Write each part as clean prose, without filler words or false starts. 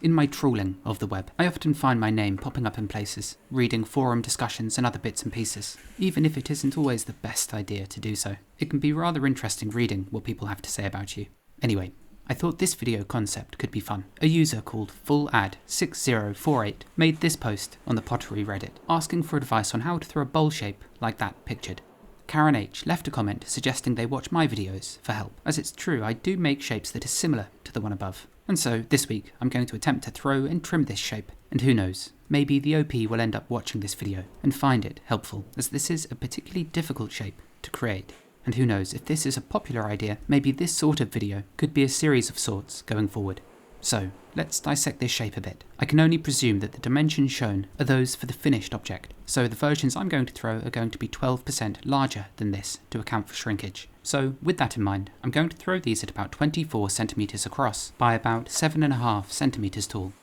In my trawling of the web, I often find my name popping up in places, reading forum discussions and other bits and pieces, even if it isn't always the best idea to do so. It can be rather interesting reading what people have to say about you. Anyway, I thought this video concept could be fun. A user called FullAd6048 made this post on the pottery Reddit, asking for advice on how to throw a bowl shape like that pictured. Karen H left a comment suggesting they watch my videos for help, as it's true I do make shapes that are similar to the one above. And so, this week, I'm going to attempt to throw and trim this shape, and who knows, maybe the OP will end up watching this video and find it helpful, as this is a particularly difficult shape to create. And who knows, if this is a popular idea, maybe this sort of video could be a series of sorts going forward. So, let's dissect this shape a bit. I can only presume that the dimensions shown are those for the finished object, so the versions I'm going to throw are going to be 12% larger than this to account for shrinkage. So, with that in mind, I'm going to throw these at about 24 centimeters across by about 7.5 centimeters tall.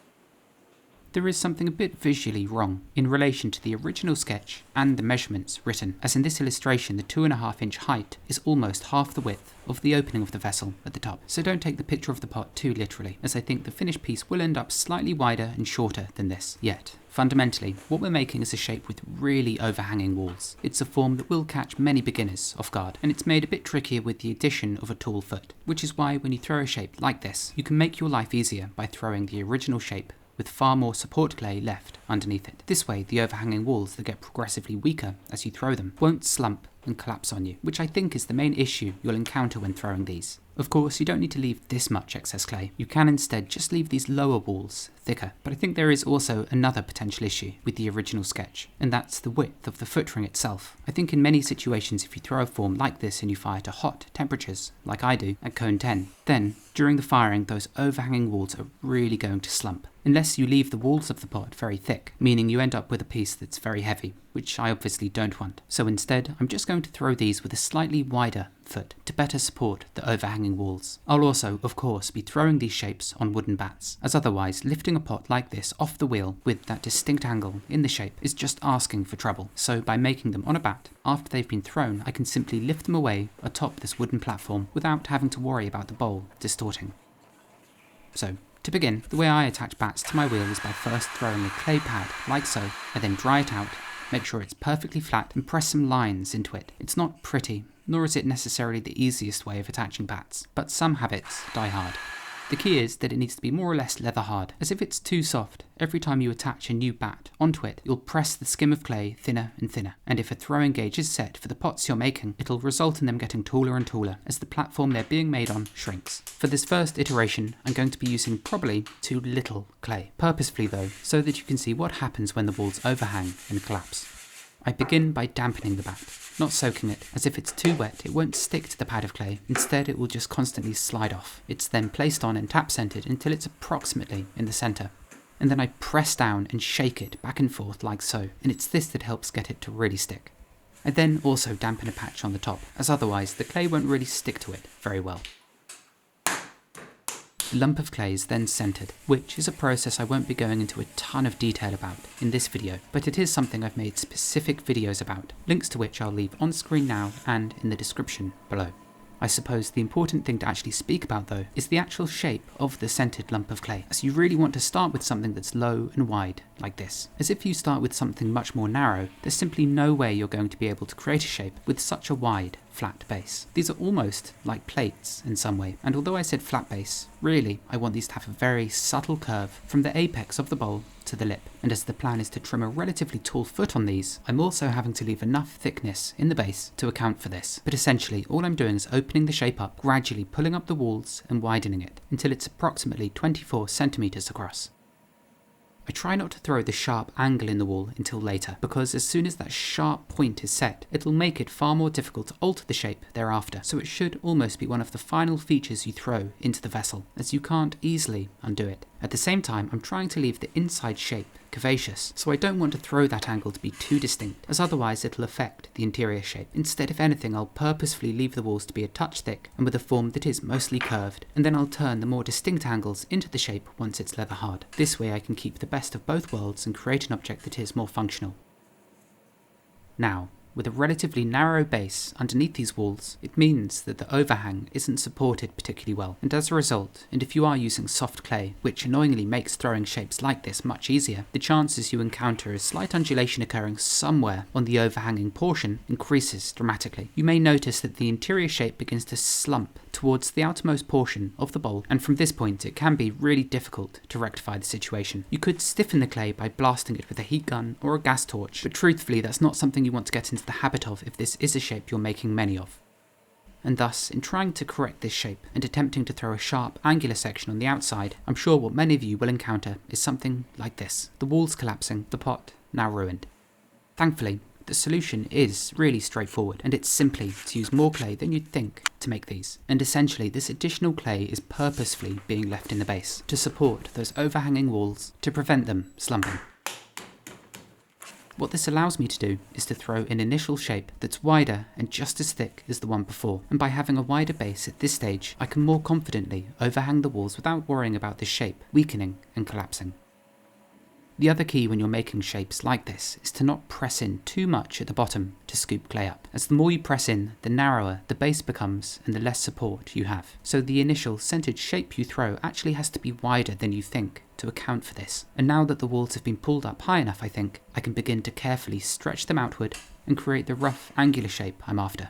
There is something a bit visually wrong in relation to the original sketch and the measurements written, as in this illustration the 2.5-inch height is almost half the width of the opening of the vessel at the top. So don't take the picture of the pot too literally, as I think the finished piece will end up slightly wider and shorter than this. Yet, fundamentally, what we're making is a shape with really overhanging walls. It's a form that will catch many beginners off guard, and it's made a bit trickier with the addition of a tall foot, which is why when you throw a shape like this, you can make your life easier by throwing the original shape with far more support clay left underneath it. This way, the overhanging walls that get progressively weaker as you throw them won't slump and collapse on you, which I think is the main issue you'll encounter when throwing these. Of course, you don't need to leave this much excess clay. You can instead just leave these lower walls thicker, but I think there is also another potential issue with the original sketch, and that's the width of the foot ring itself. I think in many situations if you throw a form like this and you fire to hot temperatures, like I do at cone 10, then during the firing those overhanging walls are really going to slump, unless you leave the walls of the pot very thick, meaning you end up with a piece that's very heavy, which I obviously don't want. So instead, I'm just going to throw these with a slightly wider foot to better support the overhanging walls. I'll also, of course, be throwing these shapes on wooden bats, as otherwise lifting a pot like this off the wheel with that distinct angle in the shape is just asking for trouble. So by making them on a bat, after they've been thrown, I can simply lift them away atop this wooden platform without having to worry about the bowl distorting. So, to begin, the way I attach bats to my wheel is by first throwing a clay pad, like so, and then dry it out, make sure it's perfectly flat, and press some lines into it. It's not pretty, nor is it necessarily the easiest way of attaching bats, but some habits die hard. The key is that it needs to be more or less leather hard, as if it's too soft, every time you attach a new bat onto it, you'll press the skim of clay thinner and thinner, and if a throwing gauge is set for the pots you're making, it'll result in them getting taller and taller as the platform they're being made on shrinks. For this first iteration, I'm going to be using probably too little clay, purposefully though, so that you can see what happens when the walls overhang and collapse. I begin by dampening the bat, not soaking it, as if it's too wet it won't stick to the pad of clay, instead it will just constantly slide off. It's then placed on and tap centered until it's approximately in the center, and then I press down and shake it back and forth like so, and it's this that helps get it to really stick. I then also dampen a patch on the top, as otherwise the clay won't really stick to it very well. The lump of clay is then centered, which is a process I won't be going into a ton of detail about in this video, but it is something I've made specific videos about, links to which I'll leave on screen now and in the description below. I suppose the important thing to actually speak about though is the actual shape of the centered lump of clay, as you really want to start with something that's low and wide like this. As if you start with something much more narrow, there's simply no way you're going to be able to create a shape with such a wide, flat base. These are almost like plates in some way, and although I said flat base, really I want these to have a very subtle curve from the apex of the bowl to the lip, and as the plan is to trim a relatively tall foot on these, I'm also having to leave enough thickness in the base to account for this. But essentially all I'm doing is opening the shape up, gradually pulling up the walls and widening it until it's approximately 24 centimeters across. I try not to throw the sharp angle in the wall until later, because as soon as that sharp point is set, it'll make it far more difficult to alter the shape thereafter, so it should almost be one of the final features you throw into the vessel, as you can't easily undo it. At the same time, I'm trying to leave the inside shape curvaceous, so I don't want to throw that angle to be too distinct, as otherwise it'll affect the interior shape. Instead, if anything, I'll purposefully leave the walls to be a touch thick and with a form that is mostly curved, and then I'll turn the more distinct angles into the shape once it's leather hard. This way I can keep the best of both worlds and create an object that is more functional. Now, With a relatively narrow base underneath these walls, it means that the overhang isn't supported particularly well, and as a result, and if you are using soft clay, which annoyingly makes throwing shapes like this much easier, the chances you encounter a slight undulation occurring somewhere on the overhanging portion increases dramatically. You may notice that the interior shape begins to slump towards the outermost portion of the bowl, and from this point it can be really difficult to rectify the situation. You could stiffen the clay by blasting it with a heat gun or a gas torch, but truthfully that's not something you want to get into the habit of if this is a shape you're making many of. And thus, in trying to correct this shape and attempting to throw a sharp, angular section on the outside, I'm sure what many of you will encounter is something like this. The walls collapsing, the pot now ruined. Thankfully, the solution is really straightforward, and it's simply to use more clay than you'd think to make these. And essentially, this additional clay is purposefully being left in the base to support those overhanging walls to prevent them slumping. What this allows me to do is to throw an initial shape that's wider and just as thick as the one before, and by having a wider base at this stage, I can more confidently overhang the walls without worrying about the shape weakening and collapsing. The other key when you're making shapes like this is to not press in too much at the bottom to scoop clay up, as the more you press in, the narrower the base becomes and the less support you have. So the initial centered shape you throw actually has to be wider than you think to account for this. And now that the walls have been pulled up high enough, I think, I can begin to carefully stretch them outward and create the rough angular shape I'm after.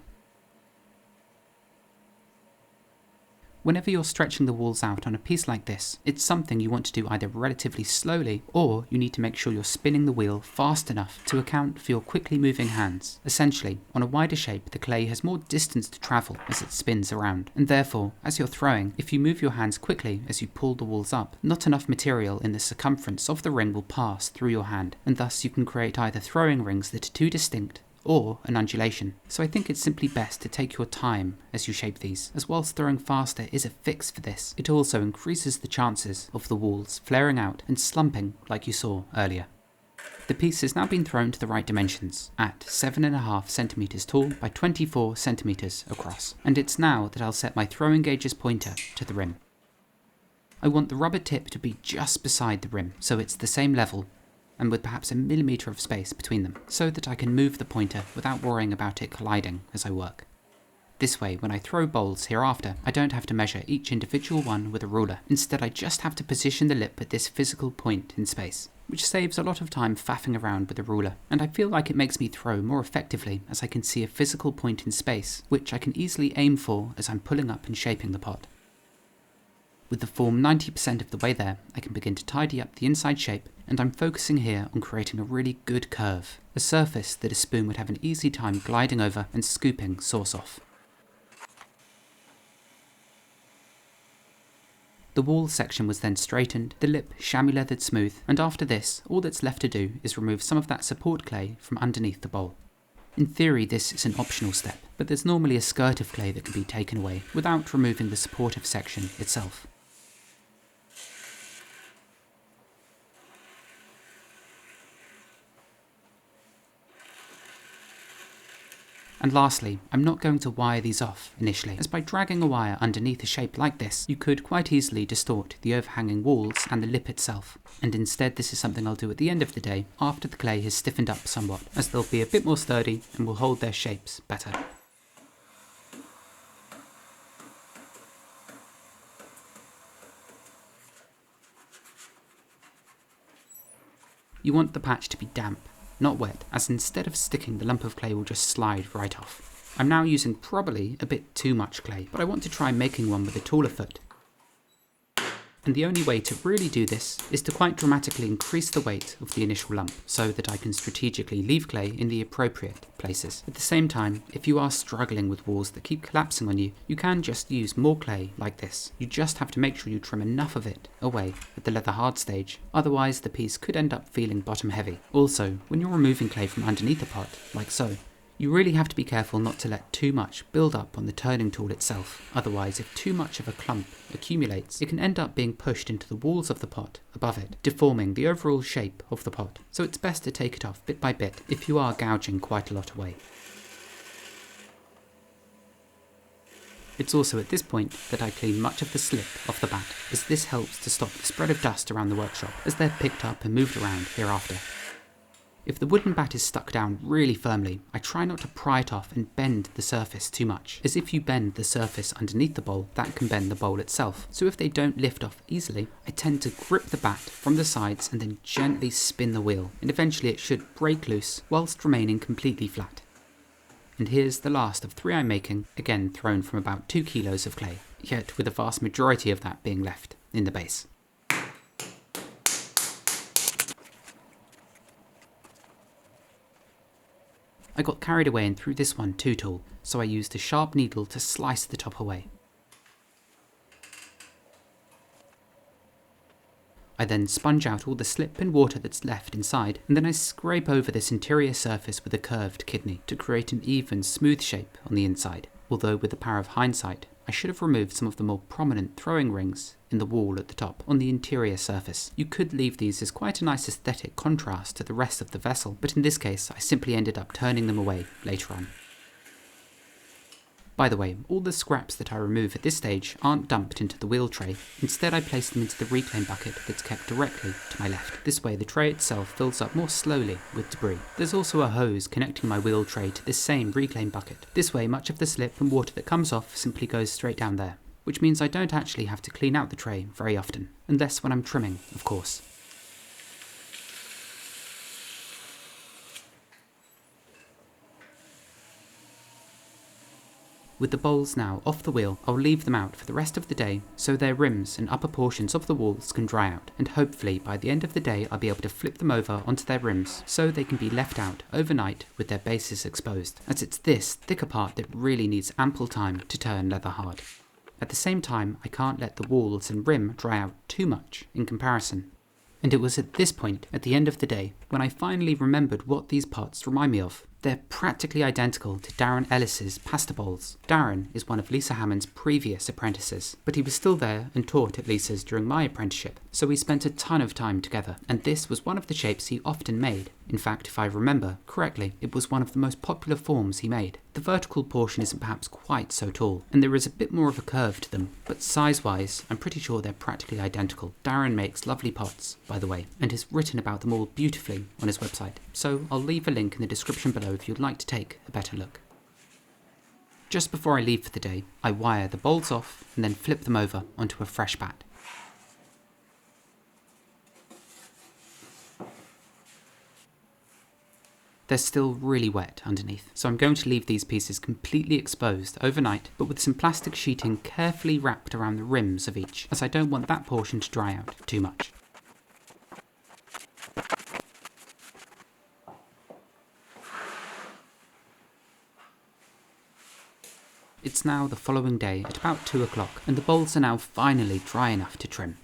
Whenever you're stretching the walls out on a piece like this, it's something you want to do either relatively slowly, or you need to make sure you're spinning the wheel fast enough to account for your quickly moving hands. Essentially, on a wider shape, the clay has more distance to travel as it spins around, and therefore, as you're throwing, if you move your hands quickly as you pull the walls up, not enough material in the circumference of the ring will pass through your hand, and thus you can create either throwing rings that are too distinct, or an undulation. So I think it's simply best to take your time as you shape these, as whilst throwing faster is a fix for this, it also increases the chances of the walls flaring out and slumping like you saw earlier. The piece has now been thrown to the right dimensions, at 7.5 centimeters tall by 24 centimeters across, and it's now that I'll set my throwing gauge's pointer to the rim. I want the rubber tip to be just beside the rim, so it's the same level and with perhaps a millimetre of space between them, so that I can move the pointer without worrying about it colliding as I work. This way, when I throw bowls hereafter, I don't have to measure each individual one with a ruler. Instead, I just have to position the lip at this physical point in space, which saves a lot of time faffing around with a ruler, and I feel like it makes me throw more effectively as I can see a physical point in space, which I can easily aim for as I'm pulling up and shaping the pot. With the form 90% of the way there, I can begin to tidy up the inside shape, and I'm focusing here on creating a really good curve, a surface that a spoon would have an easy time gliding over and scooping sauce off. The wall section was then straightened, the lip chamois leathered smooth, and after this, all that's left to do is remove some of that support clay from underneath the bowl. In theory, this is an optional step, but there's normally a skirt of clay that can be taken away without removing the supportive section itself. And lastly, I'm not going to wire these off initially, as by dragging a wire underneath a shape like this, you could quite easily distort the overhanging walls and the lip itself. And instead, this is something I'll do at the end of the day, after the clay has stiffened up somewhat, as they'll be a bit more sturdy and will hold their shapes better. You want the patch to be damp, not wet, as instead of sticking, the lump of clay will just slide right off. I'm now using probably a bit too much clay, but I want to try making one with a taller foot. And the only way to really do this is to quite dramatically increase the weight of the initial lump, so that I can strategically leave clay in the appropriate places. At the same time, if you are struggling with walls that keep collapsing on you, you can just use more clay like this. You just have to make sure you trim enough of it away at the leather hard stage, otherwise the piece could end up feeling bottom heavy. Also, when you're removing clay from underneath a pot, like so, you really have to be careful not to let too much build up on the turning tool itself. Otherwise, if too much of a clump accumulates, it can end up being pushed into the walls of the pot above it, deforming the overall shape of the pot. So it's best to take it off bit by bit if you are gouging quite a lot away. It's also at this point that I clean much of the slip off the bat, as this helps to stop the spread of dust around the workshop as they're picked up and moved around hereafter. If the wooden bat is stuck down really firmly, I try not to pry it off and bend the surface too much, as if you bend the surface underneath the bowl, that can bend the bowl itself. So if they don't lift off easily, I tend to grip the bat from the sides and then gently spin the wheel, and eventually it should break loose whilst remaining completely flat. And here's the last of 3 I'm making, again thrown from about 2 kilos of clay, yet with the vast majority of that being left in the base. I got carried away and threw this one too tall, so I used a sharp needle to slice the top away. I then sponge out all the slip and water that's left inside, and then I scrape over this interior surface with a curved kidney to create an even, smooth shape on the inside, although with the power of hindsight, I should have removed some of the more prominent throwing rings in the wall at the top on the interior surface. You could leave these as quite a nice aesthetic contrast to the rest of the vessel, but in this case I simply ended up turning them away later on. By the way, all the scraps that I remove at this stage aren't dumped into the wheel tray. Instead I place them into the reclaim bucket that's kept directly to my left. This way the tray itself fills up more slowly with debris. There's also a hose connecting my wheel tray to this same reclaim bucket. This way much of the slip and water that comes off simply goes straight down there, which means I don't actually have to clean out the tray very often, unless when I'm trimming, of course. With the bowls now off the wheel, I'll leave them out for the rest of the day so their rims and upper portions of the walls can dry out, and hopefully by the end of the day I'll be able to flip them over onto their rims so they can be left out overnight with their bases exposed, as it's this thicker part that really needs ample time to turn leather hard. At the same time, I can't let the walls and rim dry out too much in comparison. And it was at this point, at the end of the day, when I finally remembered what these pots remind me of. They're practically identical to Darren Ellis's pasta bowls. Darren is one of Lisa Hammond's previous apprentices, but he was still there and taught at Lisa's during my apprenticeship, so we spent a ton of time together, and this was one of the shapes he often made. In fact, if I remember correctly, it was one of the most popular forms he made. The vertical portion isn't perhaps quite so tall, and there is a bit more of a curve to them, but size-wise, I'm pretty sure they're practically identical. Darren makes lovely pots, by the way, and has written about them all beautifully on his website, so I'll leave a link in the description below if you'd like to take a better look. Just before I leave for the day, I wire the bowls off and then flip them over onto a fresh bat. They're still really wet underneath, so I'm going to leave these pieces completely exposed overnight, but with some plastic sheeting carefully wrapped around the rims of each, as I don't want that portion to dry out too much. It's now the following day at about 2 o'clock, and the bowls are now finally dry enough to trim.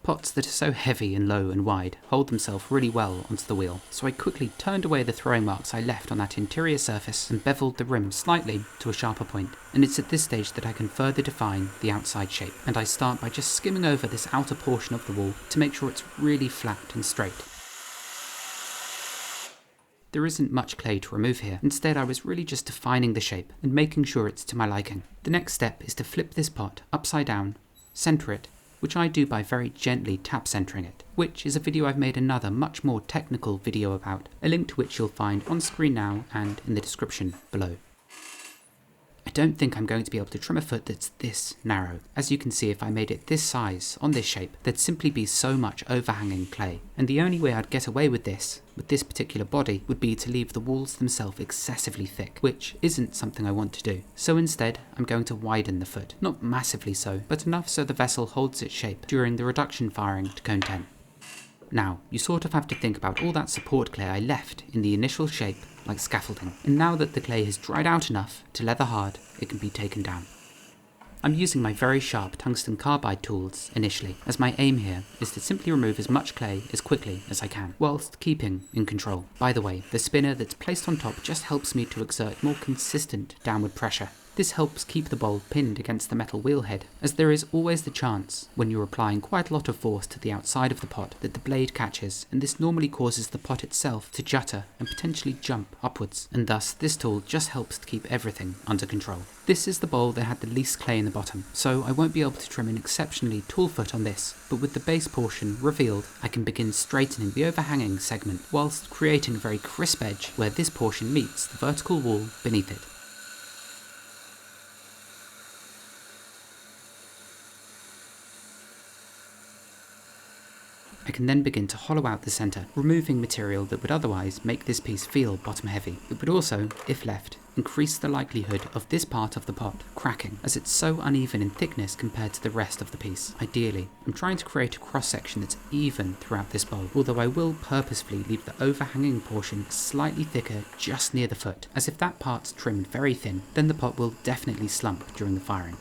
Pots that are so heavy and low and wide hold themselves really well onto the wheel, so I quickly turned away the throwing marks I left on that interior surface and beveled the rim slightly to a sharper point. And it's at this stage that I can further define the outside shape, and I start by just skimming over this outer portion of the wall to make sure it's really flat and straight. There isn't much clay to remove here. Instead, I was really just defining the shape and making sure it's to my liking. The next step is to flip this pot upside down, centre it, which I do by very gently tap centering it, which is a video I've made another much more technical video about, a link to which you'll find on screen now and in the description below. I don't think I'm going to be able to trim a foot that's this narrow. As you can see, if I made it this size on this shape, there'd simply be so much overhanging clay, and the only way I'd get away with this particular body, would be to leave the walls themselves excessively thick, which isn't something I want to do. So instead, I'm going to widen the foot. Not massively so, but enough so the vessel holds its shape during the reduction firing to cone 10. Now, you sort of have to think about all that support clay I left in the initial shape like scaffolding, and now that the clay has dried out enough to leather hard, it can be taken down. I'm using my very sharp tungsten carbide tools initially, as my aim here is to simply remove as much clay as quickly as I can, whilst keeping in control. By the way, the spinner that's placed on top just helps me to exert more consistent downward pressure. This helps keep the bowl pinned against the metal wheel head, as there is always the chance, when you're applying quite a lot of force to the outside of the pot, that the blade catches, and this normally causes the pot itself to jutter and potentially jump upwards, and thus this tool just helps to keep everything under control. This is the bowl that had the least clay in the bottom, so I won't be able to trim an exceptionally tall foot on this, but with the base portion revealed, I can begin straightening the overhanging segment, whilst creating a very crisp edge where this portion meets the vertical wall beneath it. I can then begin to hollow out the centre, removing material that would otherwise make this piece feel bottom heavy. It would also, if left, increase the likelihood of this part of the pot cracking, as it's so uneven in thickness compared to the rest of the piece. Ideally, I'm trying to create a cross section that's even throughout this bowl, although I will purposefully leave the overhanging portion slightly thicker just near the foot, as if that part's trimmed very thin, then the pot will definitely slump during the firing.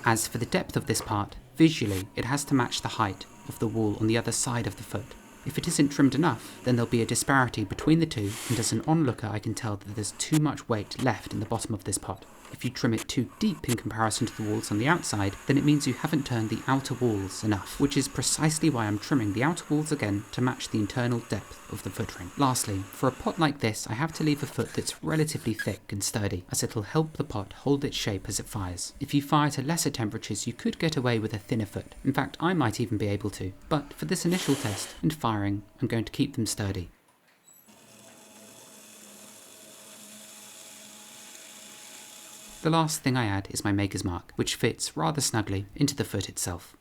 As for the depth of this part, visually it has to match the height of the wall on the other side of the foot. If it isn't trimmed enough, then there'll be a disparity between the two, and as an onlooker I can tell that there's too much weight left in the bottom of this pot. If you trim it too deep in comparison to the walls on the outside, then it means you haven't turned the outer walls enough, which is precisely why I'm trimming the outer walls again to match the internal depth of the foot ring. Lastly, for a pot like this, I have to leave a foot that's relatively thick and sturdy, as it'll help the pot hold its shape as it fires. If you fire to lesser temperatures, you could get away with a thinner foot. In fact, I might even be able to. But for this initial test and firing, I'm going to keep them sturdy. The last thing I add is my maker's mark, which fits rather snugly into the foot itself.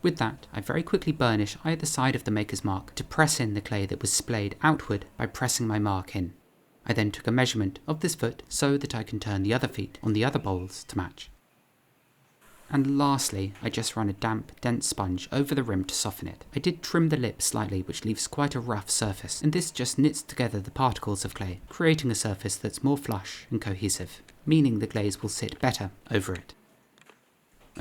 With that, I very quickly burnish either side of the maker's mark to press in the clay that was splayed outward by pressing my mark in. I then took a measurement of this foot so that I can turn the other feet on the other bowls to match. And lastly, I just run a damp, dense sponge over the rim to soften it. I did trim the lip slightly, which leaves quite a rough surface, and this just knits together the particles of clay, creating a surface that's more flush and cohesive, meaning the glaze will sit better over it.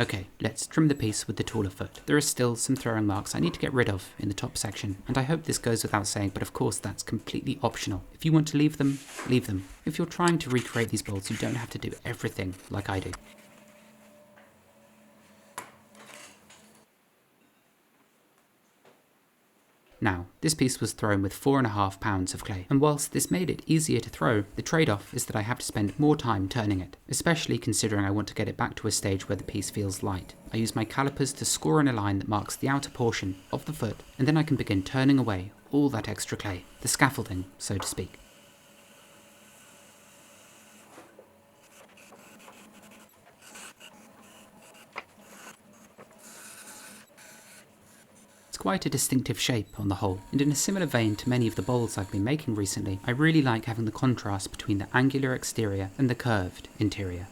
Okay, let's trim the piece with the taller foot. There are still some throwing marks I need to get rid of in the top section, and I hope this goes without saying, but of course that's completely optional. If you want to leave them, leave them. If you're trying to recreate these bowls, you don't have to do everything like I do. Now, this piece was thrown with 4.5 pounds of clay, and whilst this made it easier to throw, the trade-off is that I have to spend more time turning it, especially considering I want to get it back to a stage where the piece feels light. I use my calipers to score in a line that marks the outer portion of the foot, and then I can begin turning away all that extra clay, the scaffolding, so to speak. Quite a distinctive shape on the whole, and in a similar vein to many of the bowls I've been making recently, I really like having the contrast between the angular exterior and the curved interior.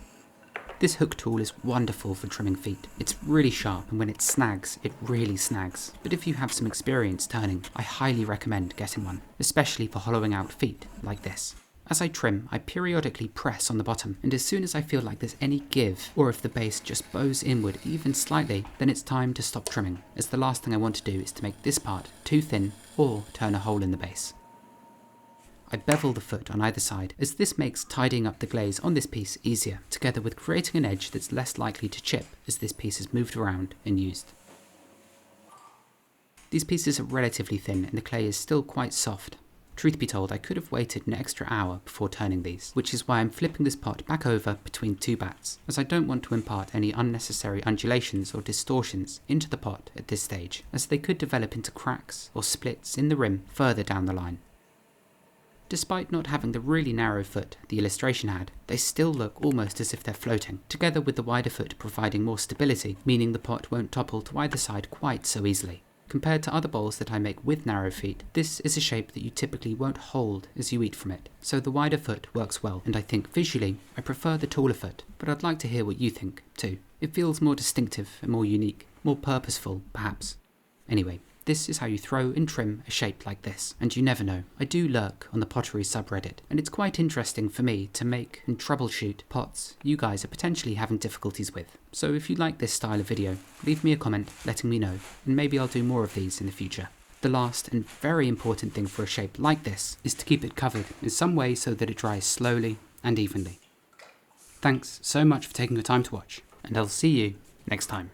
This hook tool is wonderful for trimming feet. It's really sharp, and when it snags, it really snags. But if you have some experience turning, I highly recommend getting one, especially for hollowing out feet like this. As I trim, I periodically press on the bottom, and as soon as I feel like there's any give, or if the base just bows inward even slightly, then it's time to stop trimming, as the last thing I want to do is to make this part too thin or turn a hole in the base. I bevel the foot on either side, as this makes tidying up the glaze on this piece easier, together with creating an edge that's less likely to chip as this piece is moved around and used. These pieces are relatively thin and the clay is still quite soft. Truth be told, I could have waited an extra hour before turning these, which is why I'm flipping this pot back over between two bats, as I don't want to impart any unnecessary undulations or distortions into the pot at this stage, as they could develop into cracks or splits in the rim further down the line. Despite not having the really narrow foot the illustration had, they still look almost as if they're floating, together with the wider foot providing more stability, meaning the pot won't topple to either side quite so easily. Compared to other bowls that I make with narrow feet, this is a shape that you typically won't hold as you eat from it, so the wider foot works well, and I think visually I prefer the taller foot, but I'd like to hear what you think too. It feels more distinctive and more unique, more purposeful perhaps. Anyway, this is how you throw and trim a shape like this, and you never know. I do lurk on the pottery subreddit, and it's quite interesting for me to make and troubleshoot pots you guys are potentially having difficulties with. So if you like this style of video, leave me a comment letting me know, and maybe I'll do more of these in the future. The last and very important thing for a shape like this is to keep it covered in some way so that it dries slowly and evenly. Thanks so much for taking the time to watch, and I'll see you next time.